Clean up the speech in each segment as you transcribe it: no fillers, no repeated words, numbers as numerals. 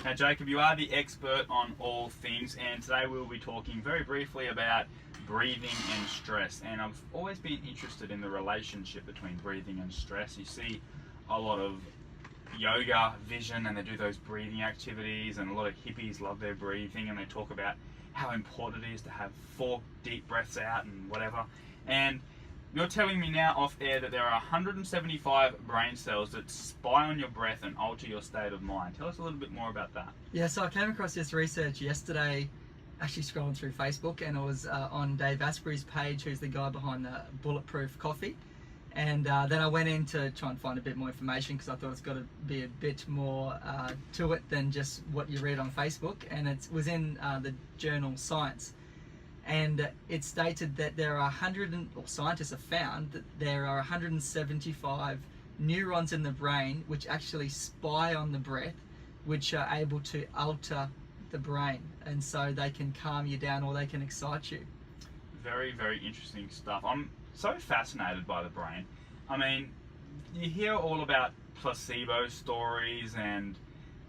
Now, Jacob, you are the expert on all things, and today we'll be talking very briefly about breathing and stress. And I've always been interested in the relationship between breathing and stress. You see a lot of yoga vision, and they do those breathing activities, and a lot of hippies love their breathing, and they talk about how important it is to have 4 deep breaths out and whatever. And you're telling me now off air that there are 175 brain cells that spy on your breath and alter your state of mind. Tell us a little bit more about that. Yeah, so I came across this research yesterday, actually scrolling through Facebook, and it was on Dave Asprey's page, who's the guy behind the Bulletproof Coffee. And then I went in to try and find a bit more information, because I thought it's got to be a bit more to it than just what you read on Facebook. And it was in the journal Science. And it stated that there are scientists have found that there are 175 neurons in the brain which actually spy on the breath, which are able to alter the brain, and so they can calm you down or they can excite you. Very, very interesting stuff. I'm so fascinated by the brain. I mean, you hear all about placebo stories, and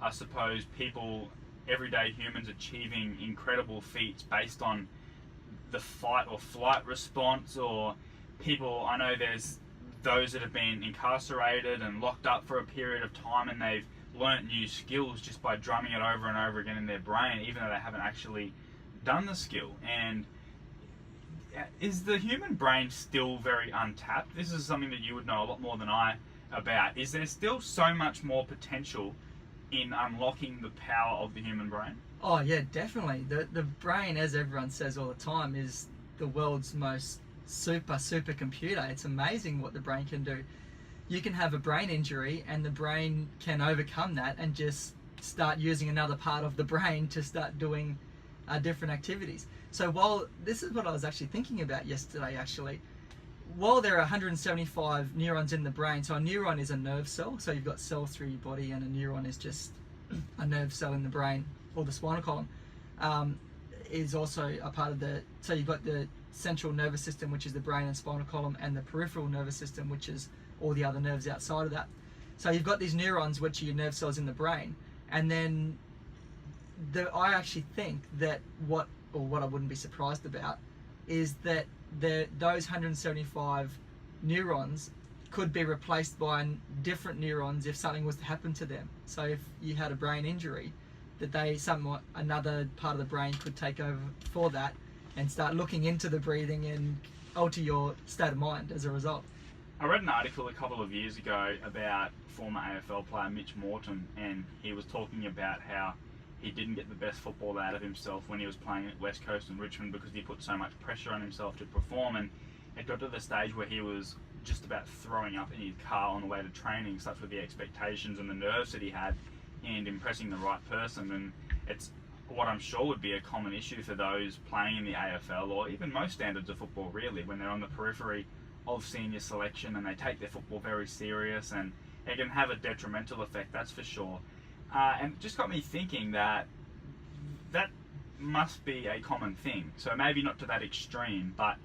I suppose people, everyday humans, achieving incredible feats based on the fight or flight response, or people, I know there's those that have been incarcerated and locked up for a period of time, and they've learnt new skills just by drumming it over and over again in their brain, even though they haven't actually done the skill. And is the human brain still very untapped? This is something that you would know a lot more than I about. Is there still so much more potential in unlocking the power of the human brain? Oh yeah, definitely. The brain, as everyone says all the time, is the world's most super computer. It's amazing what the brain can do. You can have a brain injury and the brain can overcome that and just start using another part of the brain to start doing different activities. So while this is what I was actually thinking about yesterday, while there are 175 neurons in the brain, so a neuron is a nerve cell, so you've got cells through your body, and a neuron is just a nerve cell in the brain or the spinal column, is also a part of so you've got the central nervous system, which is the brain and spinal column, and the peripheral nervous system, which is all the other nerves outside of that. So you've got these neurons, which are your nerve cells in the brain, and then I actually think that what I wouldn't be surprised about is that those 175 neurons could be replaced by different neurons if something was to happen to them. So if you had a brain injury, that another part of the brain could take over for that and start looking into the breathing and alter your state of mind as a result. I read an article a couple of years ago about former AFL player Mitch Morton, and he was talking about how he didn't get the best football out of himself when he was playing at West Coast and Richmond, because he put so much pressure on himself to perform, and it got to the stage where he was just about throwing up in his car on the way to training, such were the expectations and the nerves that he had and impressing the right person. And it's what I'm sure would be a common issue for those playing in the AFL, or even most standards of football really, when they're on the periphery of senior selection and they take their football very serious, and it can have a detrimental effect, that's for sure. And it just got me thinking that must be a common thing. So maybe not to that extreme, but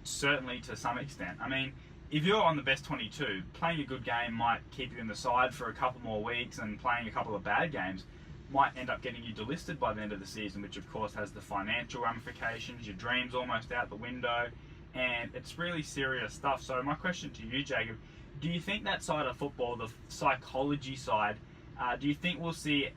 certainly to some extent. I mean, if you're on the best 22, playing a good game might keep you in the side for a couple more weeks, and playing a couple of bad games might end up getting you delisted by the end of the season, which of course has the financial ramifications, your dreams almost out the window, and it's really serious stuff. So my question to you, Jacob, do you think that side of football, the psychology side, do you think we'll see,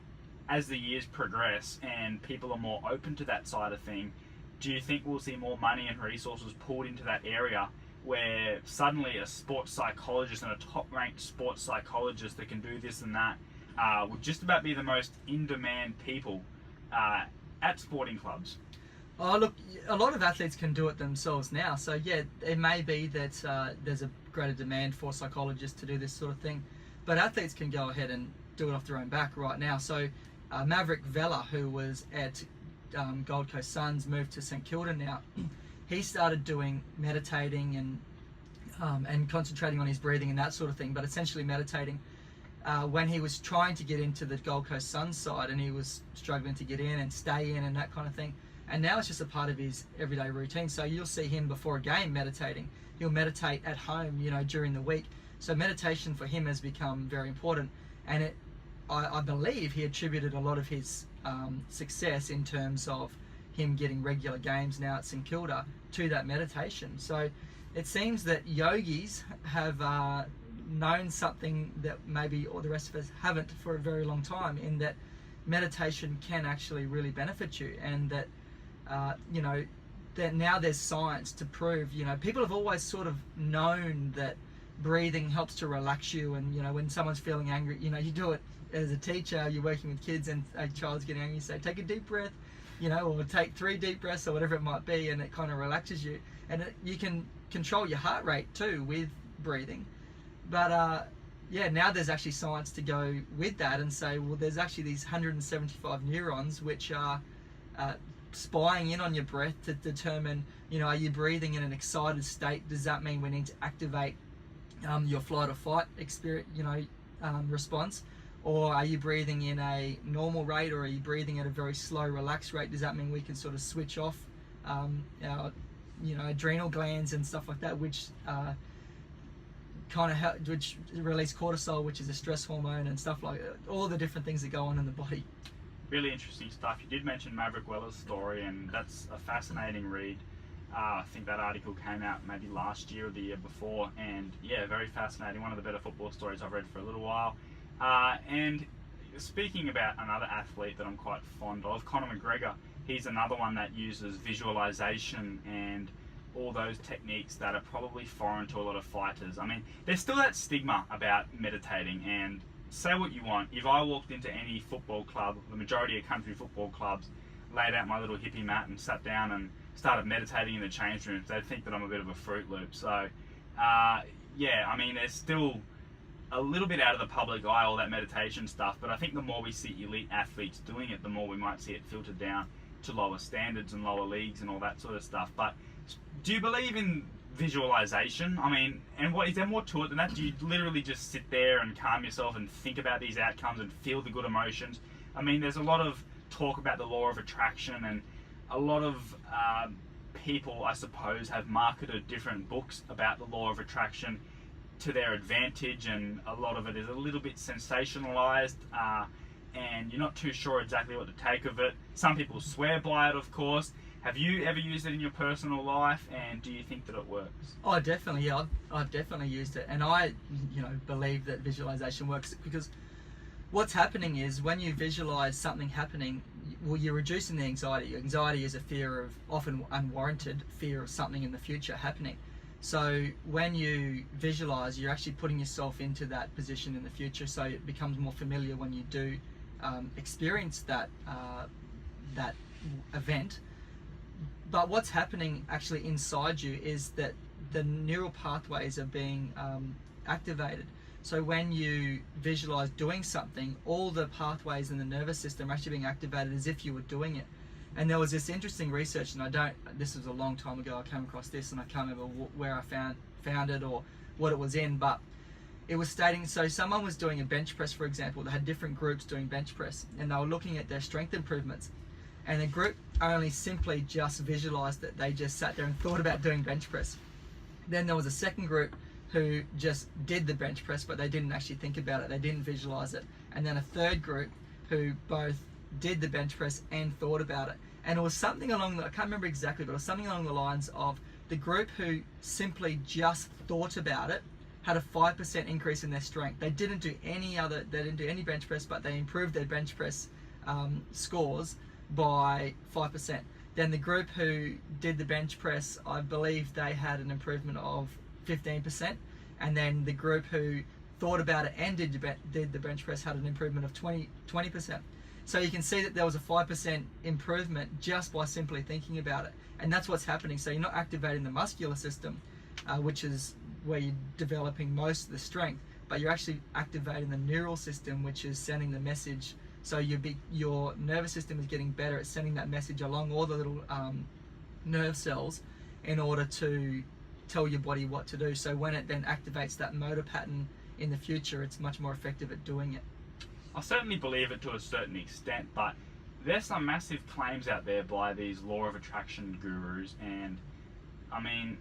as the years progress and people are more open to that side of thing, do you think we'll see more money and resources poured into that area, where suddenly a sports psychologist and a top-ranked sports psychologist that can do this and that would just about be the most in-demand people at sporting clubs? Oh, look, a lot of athletes can do it themselves now. So yeah, it may be that there's a greater demand for psychologists to do this sort of thing, but athletes can go ahead and do it off their own back right now. So Maverick Vella, who was at Gold Coast Suns, moved to St Kilda now. He started doing meditating and concentrating on his breathing and that sort of thing, but essentially meditating when he was trying to get into the Gold Coast Suns side, and he was struggling to get in and stay in and that kind of thing. And now it's just a part of his everyday routine. So you'll see him before a game meditating. He'll meditate at home, during the week. So meditation for him has become very important, and I believe he attributed a lot of his success in terms of him getting regular games now at St Kilda to that meditation. So it seems that yogis have known something that maybe all the rest of us haven't for a very long time, in that meditation can actually really benefit you, and that you know, that now there's science to prove, you know, people have always sort of known that breathing helps to relax you, and you know, when someone's feeling angry, you know, you do it as a teacher, you're working with kids and a child's getting angry, you say take a deep breath, you know, or take 3 deep breaths or whatever it might be, and it kind of relaxes you. And you can control your heart rate too with breathing. But yeah, now there's actually science to go with that and say, well, there's actually these 175 neurons which are spying in on your breath to determine, you know, are you breathing in an excited state? Does that mean we need to activate your flight or fight experience, you know, response? Or are you breathing in a normal rate, or are you breathing at a very slow, relaxed rate? Does that mean we can sort of switch off our, you know, adrenal glands and stuff like that, which kind of help, which release cortisol, which is a stress hormone, and stuff like that. All the different things that go on in the body. Really interesting stuff. You did mention Maverick Weller's story, and that's a fascinating read. I think that article came out maybe last year or the year before, and yeah, very fascinating. One of the better football stories I've read for a little while. And speaking about another athlete that I'm quite fond of, Conor McGregor, he's another one that uses visualization and all those techniques that are probably foreign to a lot of fighters. I mean, there's still that stigma about meditating, and say what you want, if I walked into any football club, the majority of country football clubs, laid out my little hippie mat and sat down and started meditating in the change rooms, they'd think that I'm a bit of a Fruit Loop. So yeah, I mean, there's still a little bit out of the public eye, all that meditation stuff, but I think the more we see elite athletes doing it, the more we might see it filtered down to lower standards and lower leagues and all that sort of stuff. But do you believe in visualization? I mean, and what is there more to it than that? Do you literally just sit there and calm yourself and think about these outcomes and feel the good emotions? I mean, there's a lot of talk about the law of attraction, and a lot of people, I suppose, have marketed different books about the law of attraction to their advantage, and a lot of it is a little bit sensationalized, and you're not too sure exactly what to take of it. Some people swear by it, of course. Have you ever used it in your personal life, and do you think that it works? Oh, definitely. Yeah, I've definitely used it, and I, you know, believe that visualization works, because what's happening is when you visualize something happening, well, you're reducing the anxiety. Anxiety is a fear of, often unwarranted fear of something in the future happening. So when you visualize, you're actually putting yourself into that position in the future, so it becomes more familiar when you do experience that that event. But what's happening actually inside you is that the neural pathways are being activated. So when you visualize doing something, all the pathways in the nervous system are actually being activated as if you were doing it. And there was this interesting research, and this was a long time ago, I came across this, and I can't remember where I found it or what it was in, but it was stating, so someone was doing a bench press, for example. They had different groups doing bench press, and they were looking at their strength improvements. And the group only simply just visualized it. They just sat there and thought about doing bench press. Then there was a second group who just did the bench press, but they didn't actually think about it. They didn't visualize it. And then a third group who both did the bench press and thought about it. And it was something along the, I can't remember exactly, but it was something along the lines of the group who simply just thought about it had a 5% increase in their strength. They didn't do any bench press, but they improved their bench press scores by 5%. Then the group who did the bench press, I believe they had an improvement of 15%. And then the group who thought about it and did the bench press had an improvement of 20%. So you can see that there was a 5% improvement just by simply thinking about it. And that's what's happening. So you're not activating the muscular system, which is where you're developing most of the strength, but you're actually activating the neural system, which is sending the message. So your nervous system is getting better at sending that message along all the little nerve cells in order to tell your body what to do. So when it then activates that motor pattern in the future, it's much more effective at doing it. I certainly believe it to a certain extent, but there's some massive claims out there by these law of attraction gurus, and I mean,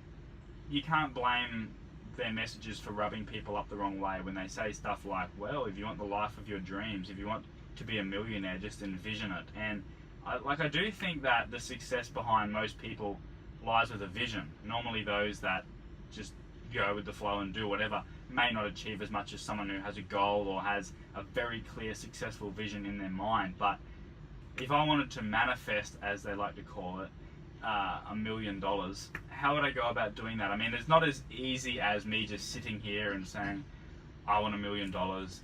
you can't blame their messages for rubbing people up the wrong way when they say stuff like, well, if you want the life of your dreams, if you want to be a millionaire, just envision it. And I do think that the success behind most people lies with a vision. Normally those that just go with the flow and do whatever may not achieve as much as someone who has a goal or has a very clear successful vision in their mind. But if I wanted to manifest, as they like to call it, $1 million, how would I go about doing that? I mean, it's not as easy as me just sitting here and saying, I want $1 million.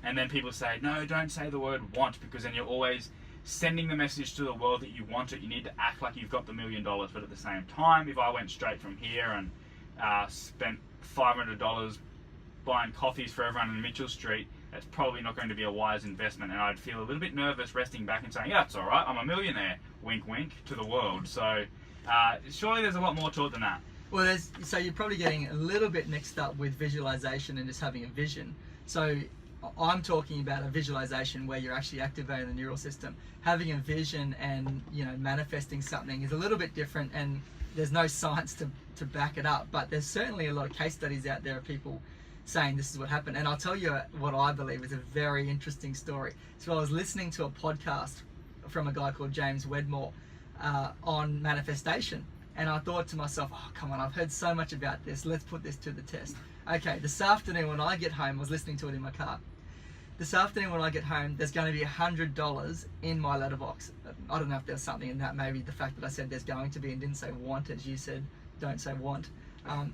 And then people say, no, don't say the word want, because then you're always sending the message to the world that you want it. You need to act like you've got the $1 million. But at the same time, if I went straight from here and spent $500 buying coffees for everyone in Mitchell Street, that's probably not going to be a wise investment. And I'd feel a little bit nervous resting back and saying, yeah, it's all right, I'm a millionaire, wink, wink, to the world. So surely there's a lot more to it than that. Well, so you're probably getting a little bit mixed up with visualization and just having a vision. So I'm talking about a visualization where you're actually activating the neural system. Having a vision and, you know, manifesting something is a little bit different, and there's no science to back it up. But there's certainly a lot of case studies out there of people saying this is what happened. And I'll tell you what I believe is a very interesting story. So I was listening to a podcast from a guy called James Wedmore on manifestation. And I thought to myself, oh, come on, I've heard so much about this. Let's put this to the test. Okay, this afternoon when I get home, I was listening to it in my car. This afternoon when I get home, there's going to be $100 in my letterbox. I don't know if there's something in that. Maybe the fact that I said there's going to be and didn't say want, as you said, don't say want. And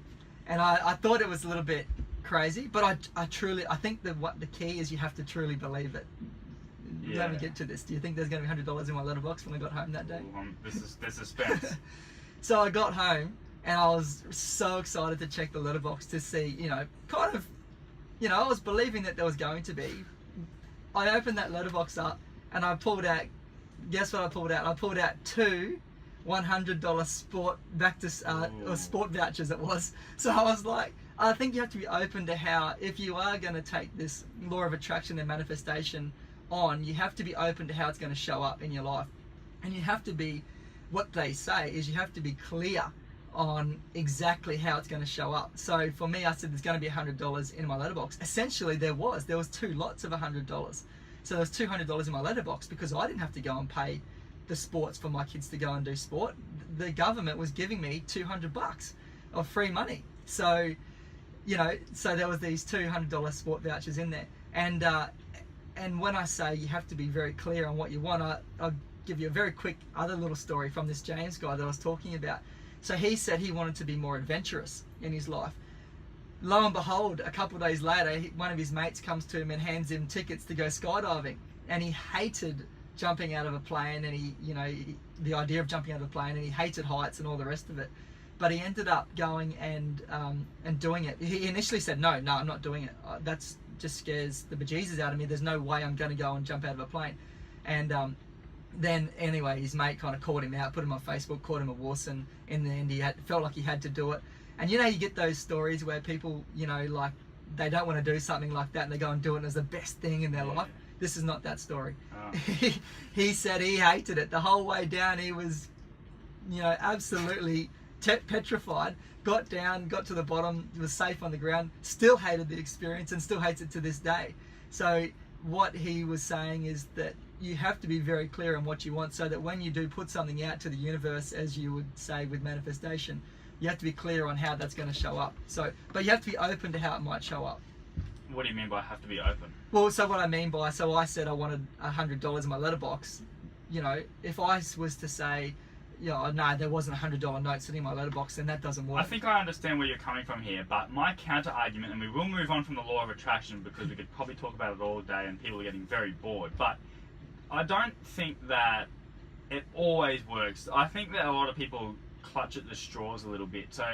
I thought it was a little bit crazy, but I think that what the key is, you have to truly believe it. Yeah. Let me get to this. Do you think there's going to be $100 in my letterbox when I got home that day? This is suspense. So I got home and I was so excited to check the letterbox to see, you know, kind of, you know, I was believing that there was going to be. I opened that letterbox up and I pulled out, guess what I pulled out? I pulled out two $100 sport or sport vouchers it was. So I was like, I think you have to be open to how, if you are going to take this law of attraction and manifestation on, you have to be open to how it's going to show up in your life. And you have to be, what they say is you have to be clear on exactly how it's going to show up. So for me, I said there's going to be $100 in my letterbox. Essentially there was two lots of $100. So there was $200 in my letterbox because I didn't have to go and pay the sports for my kids to go and do sport. The government was giving me $200 of free money. So, you know, so there was these $200 sport vouchers in there. And when I say you have to be very clear on what you want, I'll give you a very quick other little story from this James guy that I was talking about. So he said he wanted to be more adventurous in his life. Lo and behold, a couple of days later, one of his mates comes to him and hands him tickets to go skydiving. And he hated jumping out of a plane, and the idea of jumping out of a plane, and he hated heights and all the rest of it. But he ended up going and doing it. He initially said, no, I'm not doing it. That's just scares the bejesus out of me. There's no way I'm going to go and jump out of a plane. And then anyway, his mate kind of called him out, put him on Facebook, called him a wuss, and in the end he felt like he had to do it. And you know, you get those stories where people, you know, like they don't want to do something like that and they go and do it as the best thing in their life. This is not that story. Oh. He said he hated it the whole way down. He was, you know, absolutely petrified. Got down, got to the bottom, was safe on the ground, still hated the experience and still hates it to this day. So what he was saying is that you have to be very clear on what you want, so that when you do put something out to the universe, as you would say with manifestation, you have to be clear on how that's going to show up. So, but you have to be open to how it might show up. What do you mean by have to be open? Well, so what I mean by, so I said I wanted $100 in my letterbox. You know, if I was to say, you know, no, there wasn't a $100 note sitting in my letterbox, then that doesn't work. I think I understand where you're coming from here, but my counter argument, and we will move on from the law of attraction because we could probably talk about it all day and people are getting very bored, but I don't think that it always works. I think that a lot of people clutch at the straws a little bit. So,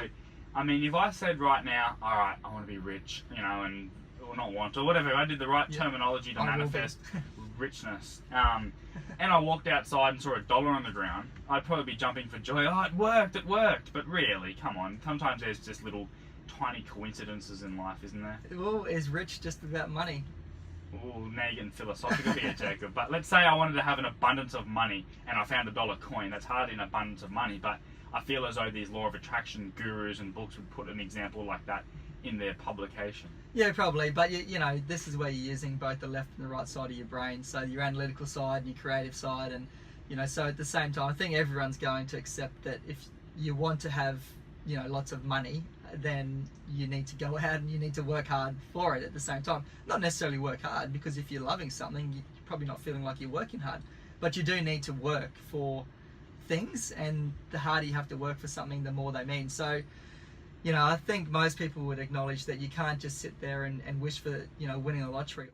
I mean, if I said right now, all right, I want to be rich, you know, and or not want, or whatever, I did the right terminology to manifest richness, and I walked outside and saw $1 on the ground, I'd probably be jumping for joy. Oh, it worked. But really, come on, sometimes there's just little tiny coincidences in life, isn't there? Well, is rich just about money? Oh, now you're getting philosophical here, Jacob. But let's say I wanted to have an abundance of money and I found $1 coin. That's hardly an abundance of money, but I feel as though these law of attraction gurus and books would put an example like that in their publication. Yeah, probably, but you know, this is where you're using both the left and the right side of your brain, so your analytical side and your creative side, and you know, so at the same time, I think everyone's going to accept that if you want to have, you know, lots of money, then you need to go out and you need to work hard for it at the same time. Not necessarily work hard, because if you're loving something, you're probably not feeling like you're working hard, but you do need to work for things, and the harder you have to work for something, the more they mean. So, you know, I think most people would acknowledge that you can't just sit there and wish for, you know, winning a lottery.